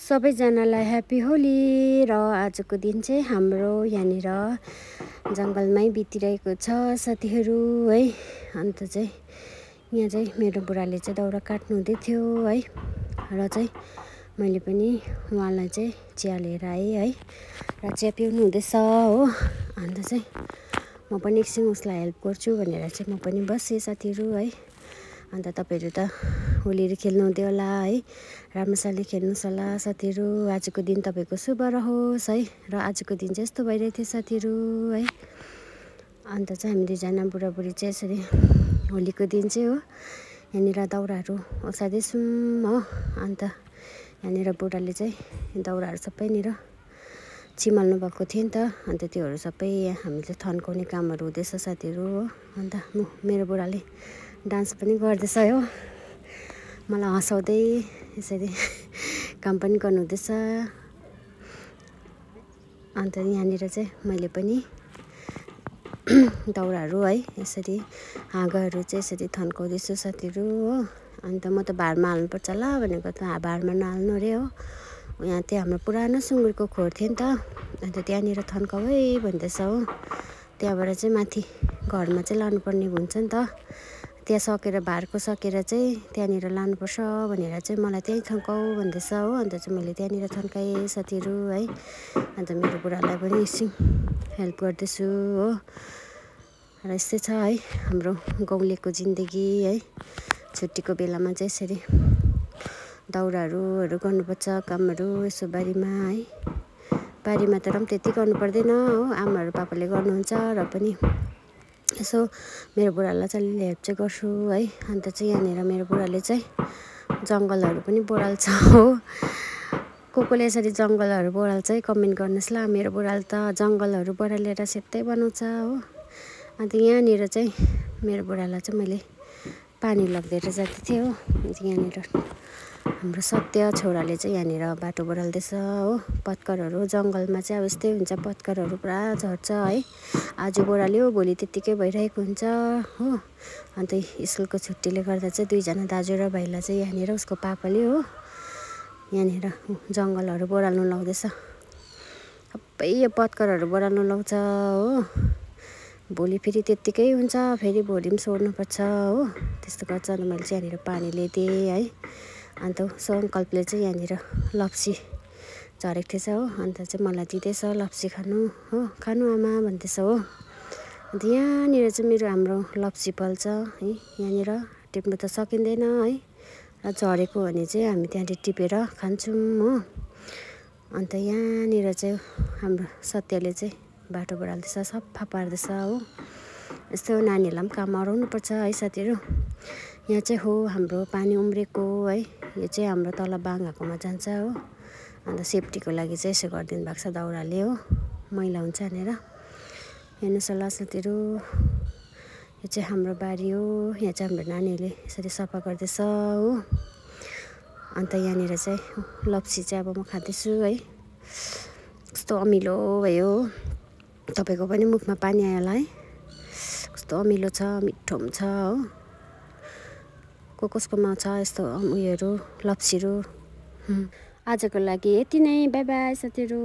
सबैजनालाई ह्याप्पी होली। र आजको दिन चाहिँ हाम्रो यहाँनिर जङ्गलमै बितिरहेको छ साथीहरू है। अन्त चाहिँ यहाँ चाहिँ मेरो बुढाले चाहिँ दाउरा काट्नु हुँदै थियो है। र चाहिँ मैले पनि उहाँलाई चाहिँ चिया लिएर आएँ है। र चिया पिउनु हुँदैछ हो। अन्त चाहिँ म पनि एकछिन उसलाई हेल्प गर्छु भनेर चाहिँ म पनि बसेँ साथीहरू है। अन्त तपाईँहरू त होलीहरू खेल्नु हुँदै होला है। राम्रोसँगले खेल्नुहोस् होला साथीहरू। आजको दिन तपाईँको शुभ रहोस् है। र आजको दिन चाहिँ यस्तो भइरहेको थियो साथीहरू है। अन्त चाहिँ हामी दुईजना बुढाबुढी चाहिँ यसरी होलीको दिन चाहिँ हो यहाँनिर दाउराहरू ओसार्दैछौँ हो। अन्त यहाँनिर बुढाले चाहिँ दाउराहरू सबैनिर चिमल्नु भएको थियो नि त। अन्त त्योहरू सबै हामीले थन्काउने कामहरू हुँदैछ साथीहरू हो। अन्त मेरो बुढाले डान्स पनि गर्दैछ हो। मलाई हँसाउँदै यसरी काम पनि गर्नुहुँदैछ। अन्त यहाँनिर चाहिँ मैले पनि दाउराहरू है यसरी हाँगाहरू चाहिँ यसरी थन्काउँदैछु साथीहरू हो। अन्त म त भारमा हाल्नुपर्छ होला भनेको त भारमा नहाल्नु अरे हो। यहाँ चाहिँ हाम्रो पुरानो सुँगुरको खोर थियो नि त। अन्त त्यहाँनिर थन्काउ है भन्दैछ हो। त्यहाँबाट चाहिँ माथि घरमा चाहिँ लानुपर्ने हुन्छ नि त। त्यहाँ सकेर भारको सकेर चाहिँ त्यहाँनिर लानुपर्छ भनेर चाहिँ मलाई त्यहीँ थन्काउ भन्दैछ हो। अन्त चाहिँ मैले त्यहाँनिर थन्काएँ साथीहरू है। अन्त मेरो बुढालाई पनि एकछिन हेल्प गर्दैछु हो। र यस्तै छ है हाम्रो गाउँलेको जिन्दगी है। छुट्टीको बेलामा चाहिँ यसरी दाउराहरू गर्नुपर्छ कामहरू यसो बारीमा है। बारीमा तर पनि त्यति गर्नु पर्दैन हो। आमाहरू पापाले गर्नुहुन्छ र पनि यसो मेरो बुढालाई चाहिँ अलिअलि हेल्प चाहिँ गर्छु है। अन्त चाहिँ यहाँनिर मेरो बुढाले चाहिँ जङ्गलहरू पनि बोराल्छ हो। कसले यसरी जङ्गलहरू बोराल्छ है कमेन्ट गर्नुहोस् ल। मेरो बुढाले त जङ्गलहरू बोरालेर सेतै बनाउँछ हो। अन्त यहाँनिर चाहिँ मेरो बुढालाई चाहिँ मैले पानी लगिदिएर जाँदै थिएँ हो। अन्त यहाँनिर हाम्रो सत्य छोराले चाहिँ यहाँनिर बाटो बोराल्दैछ हो। पत्करहरू जङ्गलमा चाहिँ अब यस्तै हुन्छ। पत्करहरू पुरा झर्छ है। आज बोराल्यो भोलि त्यत्तिकै भइरहेको हुन्छ हो। अन्त स्कुलको छुट्टीले गर्दा चाहिँ दुईजना दाजु र भाइलाई चाहिँ यहाँनिर उसको पापाले हो यहाँनिर जङ्गलहरू बोराल्नु लाउँदैछ। सबै यो पत्करहरू बोराल्नु लाउँछ हो। भोलि फेरि त्यत्तिकै हुन्छ। फेरि भोलि पनि सोर्नुपर्छ हो। त्यस्तो गर्छ। अन्त मैले चाहिँ यहाँनिर पानी ल्याइदिएँ है। अन्त सङ्कल्पले चाहिँ यहाँनिर लप्सी झरेको थिएछ हो। अन्त चाहिँ मलाई दिँदैछ लप्सी खानु हो। खानु आमा भन्दैछ हो। अन्त यहाँनिर चाहिँ मेरो हाम्रो लप्सी फल्छ है। यहाँनिर टिप्नु त सकिँदैन है। र झरेको भने चाहिँ हामी त्यहाँनिर टिपेर खान्छौँ हो। अन्त यहाँनिर चाहिँ हाम्रो सत्यले चाहिँ बाटो बोराल्दैछ सफा पार्दैछ हो। यस्तो नानीहरूलाई पनि काम हराउनुपर्छ है साथीहरू। यहाँ चाहिँ हो हाम्रो पानी उम्रेको है। यो चाहिँ हाम्रो तल बाङ्गाकोमा जान्छ हो। अन्त सेफ्टीको लागि चाहिँ यसो गरिदिनु भएको छ दाउराले हो। मैला हुन्छ भनेर हेर्नुहोस् होला साथीहरू। यो चाहिँ हाम्रो बारी हो। यहाँ चाहिँ हाम्रो नानीहरूले यसरी सफा गर्दैछ हो। अन्त यहाँनिर चाहिँ लप्सी चाहिँ अब म खाँदैछु है। कस्तो अमिलो भयो। तपाईँको पनि मुखमा पानी आयो होला है। कस्तो अमिलो छ मिठो पनि छ हो। कसकोमा छ यस्तो उयोहरू लप्सीहरू। आजको लागि यति नै। बाई बाई साथीहरू।